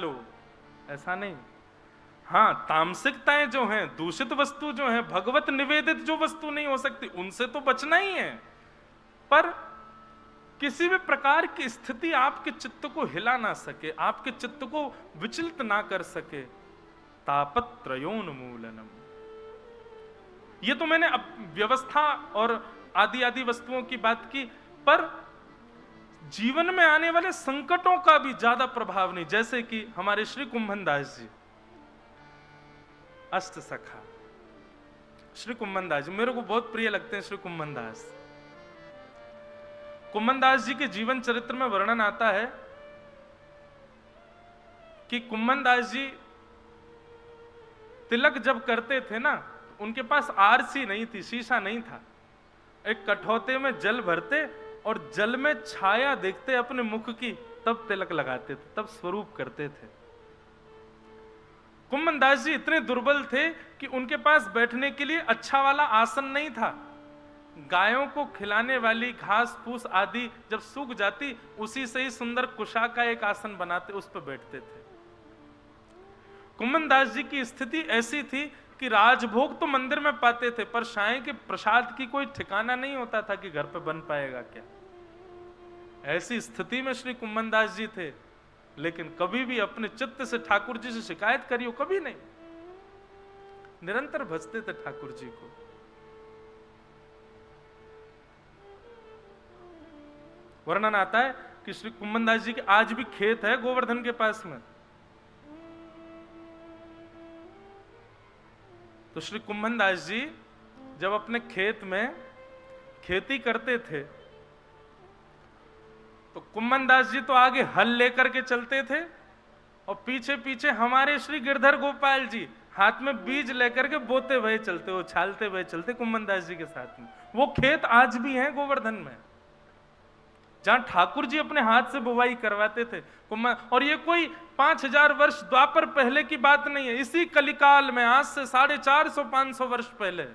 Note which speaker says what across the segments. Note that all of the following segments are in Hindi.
Speaker 1: लो, ऐसा नहीं। हाँ, तामसिकताएं जो हैं, दूषित वस्तु जो है, भगवत निवेदित जो वस्तु नहीं हो सकती, उनसे तो बचना ही है। पर किसी भी प्रकार की स्थिति आपके चित्त को हिला ना सके, आपके चित्त को विचलित ना कर सके। तापत्रयोन्मूलनम। ये तो मैंने व्यवस्था और आदि आदि वस्तुओं की बात की, पर जीवन में आने वाले संकटों का भी ज्यादा प्रभाव नहीं। जैसे कि हमारे श्री कुंभन दास जी, अष्ट सखा श्री कुंभन दास जी मेरे को बहुत प्रिय लगते हैं। श्री कुंभन दास, कुंभन दास जी के जीवन चरित्र में वर्णन आता है कि कुंभन दास जी तिलक जब करते थे ना, उनके पास आरसी नहीं थी, शीशा नहीं था। एक कठौते में जल भरते और जल में छाया देखते अपने मुख की, तब तिलक लगाते थे, तब स्वरूप करते थे। कुंभन दास जी इतने दुर्बल थे कि उनके पास बैठने के लिए अच्छा वाला आसन नहीं था। गायों को खिलाने वाली घास फूस आदि जब सूख जाती, उसी से ही सुंदर कुशा का एक आसन बनाते, उस पर बैठते थे। कुंभन दास जी की स्थिति ऐसी थी कि राजभोग तो मंदिर में पाते थे, पर साईं के प्रसाद की कोई ठिकाना नहीं होता था कि घर पे बन पाएगा क्या। ऐसी स्थिति में श्री कुंभन दास जी थे, लेकिन कभी भी अपने चित्त से ठाकुर जी से शिकायत करियो, कभी नहीं। निरंतर भजते थे ठाकुर जी को। वर्णन आता है कि श्री कुंभन दास जी के आज भी खेत है गोवर्धन के पास में। तो श्री कुंभन दास जी जब अपने खेत में खेती करते थे, तो कुंभन दास जी तो आगे हल लेकर के चलते थे और पीछे पीछे हमारे श्री गिरधर गोपाल जी हाथ में बीज लेकर के बोते हुए चलते, वो छालते हुए चलते कुंभन दास जी के साथ में। वो खेत आज भी हैं गोवर्धन में, जहां ठाकुर जी अपने हाथ से बुवाई करवाते थे। और ये कोई 5000 वर्ष द्वापर पहले की बात नहीं है, इसी कलिकाल में, आज से 450-500 वर्ष पहले,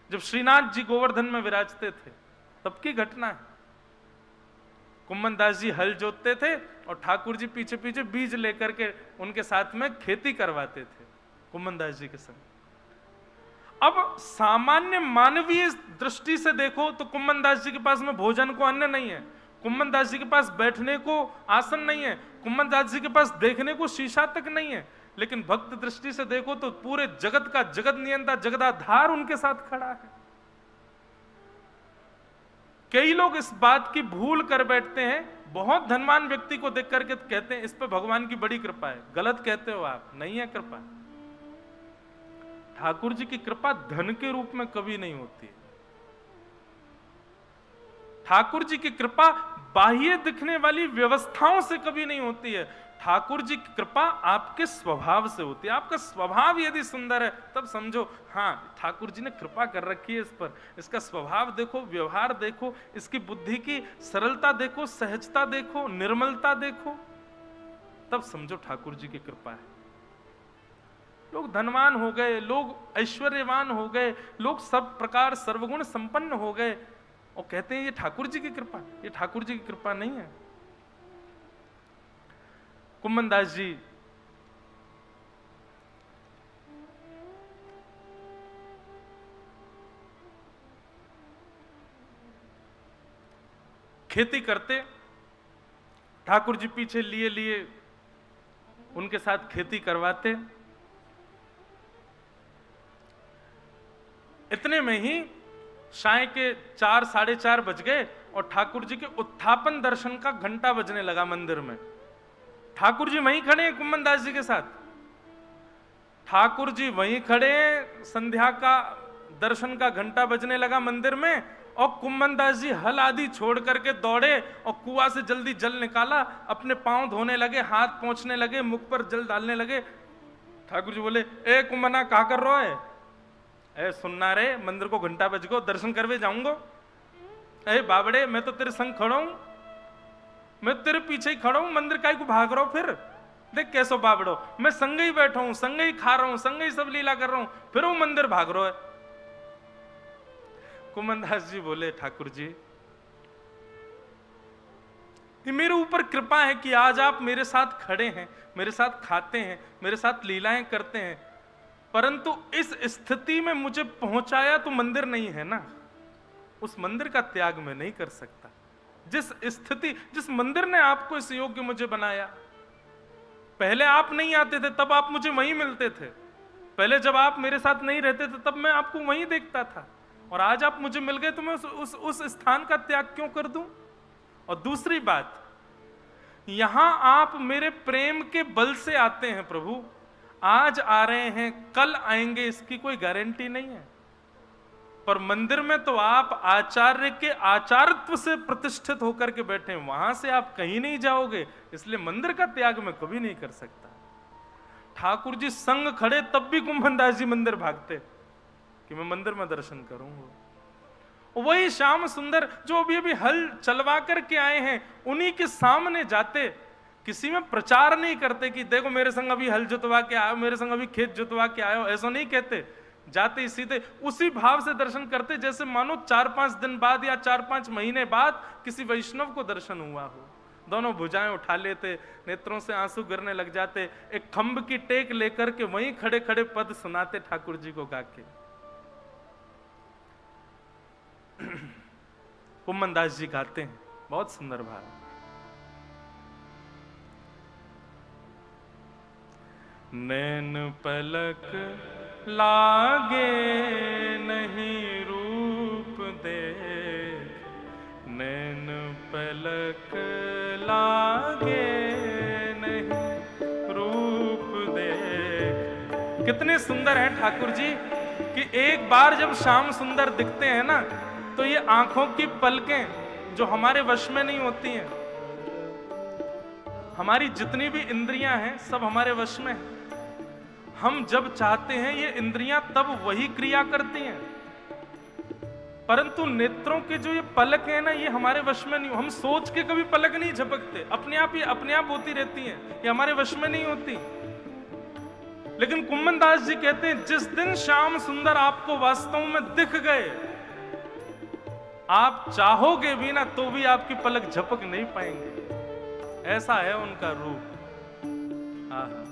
Speaker 1: जब श्रीनाथ जी गोवर्धन में विराजते थे, तब की घटना है। कुंभन दास जी हल जोतते थे और ठाकुर जी पीछे पीछे बीज लेकर के उनके साथ में खेती करवाते थे कुंभन दास जी के संग। अब सामान्य मानवीय दृष्टि से देखो तो कुंभन दास जी के पास में भोजन को अन्न नहीं है, कुंभन दास जी के पास बैठने को आसन नहीं है, कुंभन दास जी के पास देखने को शीशा तक नहीं है। लेकिन भक्त दृष्टि से देखो तो पूरे जगत का जगत नियंता, जगदाधार उनके साथ खड़ा है। कई लोग इस बात की भूल कर बैठते हैं, बहुत धनवान व्यक्ति को देख करके कहते हैं इस पे भगवान की बड़ी कृपा है। गलत कहते हो आप, नहीं है कृपा। ठाकुर जी की कृपा धन के रूप में कभी नहीं होती है। ठाकुर जी की कृपा बाह्य दिखने वाली व्यवस्थाओं से कभी नहीं होती है। ठाकुर जी की कृपा आपके स्वभाव से होती है। आपका स्वभाव यदि सुंदर है तब समझो हाँ ठाकुर जी ने कृपा कर रखी है इस पर। इसका स्वभाव देखो, व्यवहार देखो, इसकी बुद्धि की सरलता देखो, सहजता देखो, निर्मलता देखो, तब समझो ठाकुर जी की कृपा है। लोग धनवान हो गए, लोग ऐश्वर्यवान हो गए, लोग सब प्रकार सर्वगुण संपन्न हो गए और कहते हैं ये ठाकुर जी की कृपा। ये ठाकुर जी की कृपा नहीं है। कुंभन दास जी खेती करते, ठाकुर जी पीछे लिए लिए उनके साथ खेती करवाते। इतने में ही साय के 4-4:30 बज गए और ठाकुर जी के उत्थापन दर्शन का घंटा बजने लगा मंदिर में। ठाकुर जी वहीं खड़े हैं कुंभन दास जी के साथ। ठाकुर जी वहीं खड़े हैं, संध्या का दर्शन का घंटा बजने लगा मंदिर में और कुंभन दास जी हल आदि छोड़ करके दौड़े और कुआं से जल्दी जल निकाला, अपने पांव धोने लगे, हाथ पोंछने लगे, मुख पर जल डालने लगे। ठाकुर जी बोले, ए कुंभना क्या कर रहा है? ए सुनना रे, मंदिर को घंटा बज गो, दर्शन करवे जाऊंगो। ए बाबड़े, मैं तो तेरे संग खड़ा हूं, मैं तेरे पीछे ही खड़ा हूं, मंदिर काहे को भाग रहा हूं? फिर देख कैसो बाबड़ो, मैं संगे ही बैठा हूं, संगे ही खा रहा हूं, संगे ही सब लीला कर रहा हूं, फिर वो मंदिर भाग रहा है। कुंभन दास जी बोले, ठाकुर जी ये मेरे ऊपर कृपा है कि आज आप मेरे साथ खड़े हैं, मेरे साथ खाते हैं, मेरे साथ लीलाएं करते हैं, परंतु इस स्थिति में मुझे पहुंचाया तो मंदिर नहीं है ना, उस मंदिर का त्याग मैं नहीं कर सकता। जिस मंदिर ने आपको इस योग्य मुझे बनाया, पहले आप नहीं आते थे तब आप मुझे वहीं मिलते थे, पहले जब आप मेरे साथ नहीं रहते थे तब मैं आपको वहीं देखता था, और आज आप मुझे मिल गए तो मैं उस स्थान का त्याग क्यों कर दूं? और दूसरी बात, यहां आप मेरे प्रेम के बल से आते हैं प्रभु, आज आ रहे हैं कल आएंगे इसकी कोई गारंटी नहीं है, पर मंदिर में तो आप आचार्य के आचार्यत्व से प्रतिष्ठित होकर के बैठे हैं, वहां से आप कहीं नहीं जाओगे, इसलिए मंदिर का त्याग मैं कभी नहीं कर सकता। ठाकुर जी संग खड़े तब भी कुंभनदास जी मंदिर भागते कि मैं मंदिर में दर्शन करूंगा। वही श्याम सुंदर जो अभी अभी हल चलवा करके आए हैं, उन्हीं के सामने जाते, किसी में प्रचार नहीं करते कि देखो मेरे संग अभी हल जुतवा के आयो, मेरे संग अभी खेत जुतवा के आयो, ऐसा नहीं कहते, जाते सीधे उसी भाव से दर्शन करते जैसे मानो 4-5 दिन बाद या 4-5 महीने बाद किसी वैष्णव को दर्शन हुआ हो। दोनों भुजाएं उठा लेते, नेत्रों से आंसू गिरने लग जाते, एक खंभ की टेक लेकर के वहीं खड़े खड़े पद सुनाते ठाकुर जी को गाके। कुम्मनदास जी गाते हैं, बहुत सुंदर भाव। नैन पलक लागे नहीं रूप देख, नैन पलक लागे नहीं रूप देख। कितने सुंदर हैं ठाकुर जी कि एक बार जब श्याम सुंदर दिखते हैं ना, तो ये आंखों की पलकें जो हमारे वश में नहीं होती हैं, हमारी जितनी भी इंद्रियां हैं सब हमारे वश में है, हम जब चाहते हैं ये इंद्रियां तब वही क्रिया करती हैं, परंतु नेत्रों के जो ये पलक है ना, ये हमारे वश में नहीं, हम सोच के कभी पलक नहीं झपकते, अपने आप ये अपने आप होती रहती हैं, ये हमारे वश में नहीं होती। लेकिन कुम्मनदास जी कहते हैं जिस दिन श्याम सुंदर आपको वास्तव में दिख गए, आप चाहोगे भी ना तो भी आपकी पलक झपक नहीं पाएंगे, ऐसा है उनका रूप। आहा।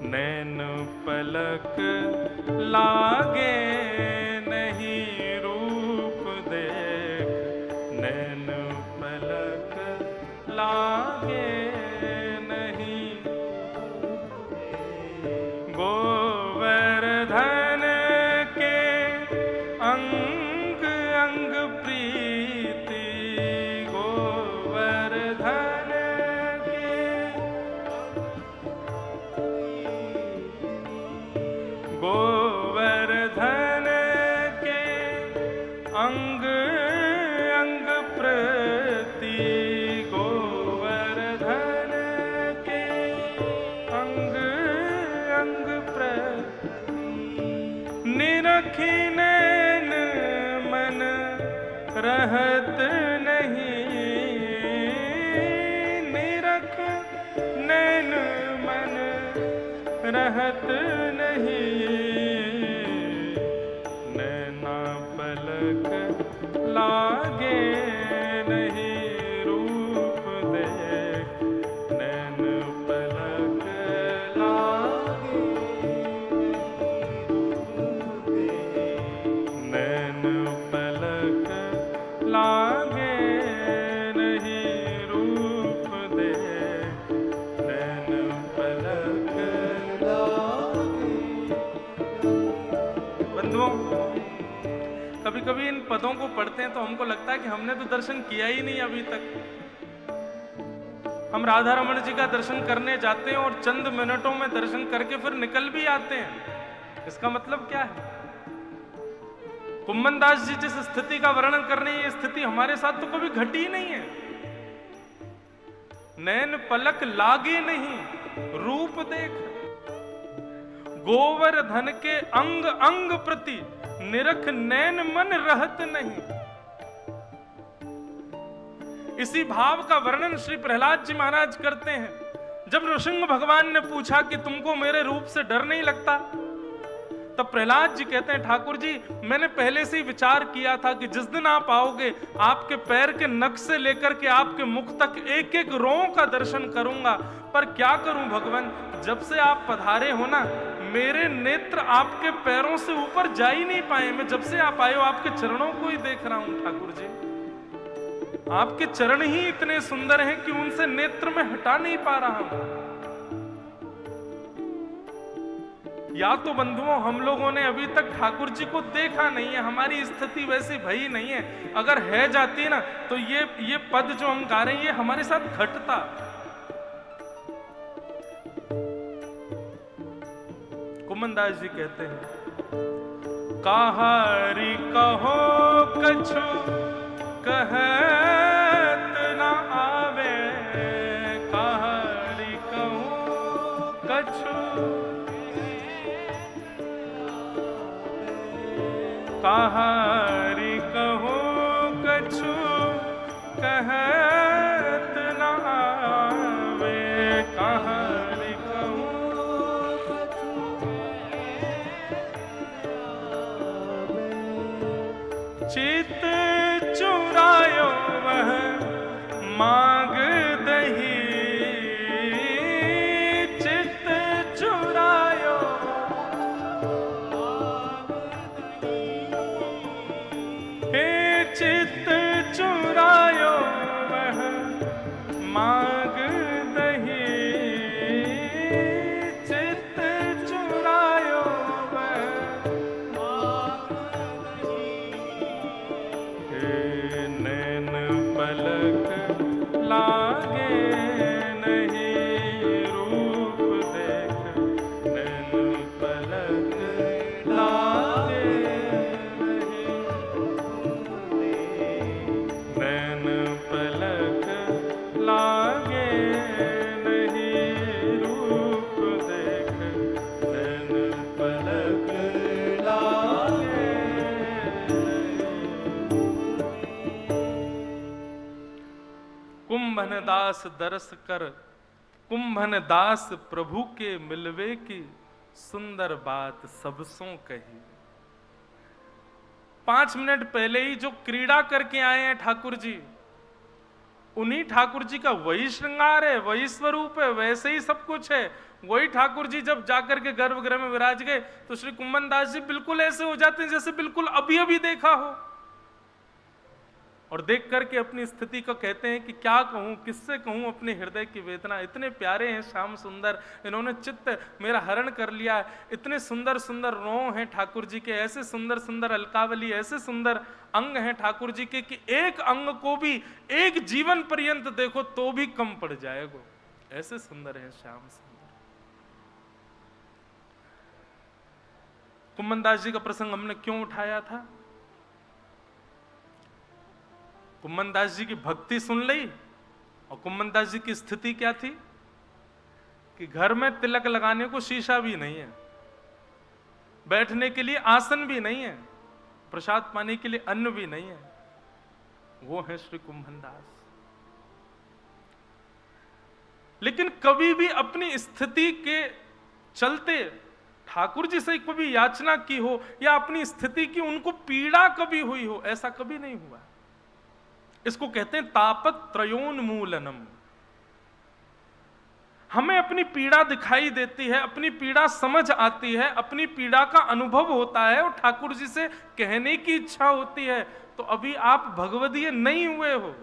Speaker 1: नैन पलक लागे नहीं रूप देख, नैन पलक लागे नहीं। गोवर्धन के अंग अंग प्रीति, गोवर्धन गोवर्धन के अंग अंग प्रति, गोवर्धन के अंग अंग प्रति। निरखी नैन मन रहत नहीं, निरख नैन मन रहत नहीं। नैना पलक लागे नहीं रूप देख, नैन पलक लागे नैन पलक लागे नहीं रूप देख, नैन पलक लागे। बंधुओं, कभी कभी इन पदों को पढ़ते हैं तो हमको लगता है कि हमने तो दर्शन किया ही नहीं अभी तक। हम राधा रमण जी का दर्शन करने जाते हैं और चंद मिनटों में दर्शन करके फिर निकल भी आते हैं। इसका मतलब क्या है? कुम्मनदास जी जिस स्थिति का वर्णन कर रहे हैं, ये स्थिति हमारे साथ तो कभी घटी ही नहीं है। नैन पलक लागे नहीं रूप देख, गोवर्धन के अंग अंग प्रति, निरख नैन मन रहत नहीं। इसी भाव का वर्णन श्री प्रहलाद जी महाराज करते हैं। जब नृसिंह भगवान ने पूछा कि तुमको मेरे रूप से डर नहीं लगता, तब प्रहलाद जी कहते हैं, ठाकुर जी मैंने पहले से ही विचार किया था कि जिस दिन आप आओगे, आपके पैर के नख से लेकर के आपके मुख तक एक एक रों का दर्शन करूंगा। पर क्या करूं भगवान, जब से आप पधारे हो ना, मेरे नेत्र आपके पैरों से ऊपर जा ही नहीं पाए। मैं जब से आप आए हो आपके चरणों को ही देख रहा हूं ठाकुर जी। आपके चरण ही इतने सुंदर हैं कि उनसे नेत्र में हटा नहीं पा रहा हूं। या तो बंधुओं हम लोगों ने अभी तक ठाकुर जी को देखा नहीं है, हमारी स्थिति वैसी भई नहीं है। अगर है जाती ना तो ये पद जो हम गा रहे हैं ये हमारे साथ घटता। कुमनदास जी कहते हैं, कहारी कहो कछु कहत न आवे, कहारी कहो कछु कहारी कहो कछु कहत न आवे, कहारी कहो चित चुरायो वह मांग दही, चित चुरायो हे चित चुरायो वह मांग दही, चित चुरायो वह मांग दही, नैन पलक लागे नहीं रूप देख, नैन पलक लागे लागे नहीं रूप देख, नैन पलक लागे। कुंभन दास दरस कर, कुंभन दास प्रभु के मिलवे की, सुंदर बात सबसों कही। 5 मिनट पहले ही जो क्रीड़ा करके आए हैं ठाकुर जी, उन्हीं ठाकुर जी का वही श्रृंगार है, वही स्वरूप है, वैसे ही सब कुछ है। वही ठाकुर जी जब जाकर के गर्भगृह में विराज गए तो श्री कुंभन दास जी बिल्कुल ऐसे हो जाते हैं जैसे बिल्कुल अभी अभी देखा हो। और देख करके अपनी स्थिति को कहते हैं कि क्या कहूं, किससे कहूं अपने हृदय की वेदना। इतने प्यारे हैं श्याम सुंदर, इन्होंने चित्त मेरा हरण कर लिया है। इतने सुंदर सुंदर रों हैं ठाकुर जी के, ऐसे सुंदर सुंदर अलकावली, ऐसे सुंदर अंग हैं ठाकुर जी के कि एक अंग को भी एक जीवन पर्यंत देखो तो भी कम पड़ जाएगा, ऐसे सुंदर हैं श्याम सुंदर। कुंभनदास जी का प्रसंग हमने क्यों उठाया था? कुंभनदास जी की भक्ति सुन ली, और कुंभनदास जी की स्थिति क्या थी कि घर में तिलक लगाने को शीशा भी नहीं है, बैठने के लिए आसन भी नहीं है, प्रसाद पाने के लिए अन्न भी नहीं है। वो है श्री कुंभनदास। लेकिन कभी भी अपनी स्थिति के चलते ठाकुर जी से कभी याचना की हो या अपनी स्थिति की उनको पीड़ा कभी हुई हो, ऐसा कभी नहीं हुआ। इसको कहते हैं तापत त्रयोन्मूलनम। हमें अपनी पीड़ा दिखाई देती है, अपनी पीड़ा समझ आती है, अपनी पीड़ा का अनुभव होता है और ठाकुर जी से कहने की इच्छा होती है, तो अभी आप भगवदीय नहीं हुए हो।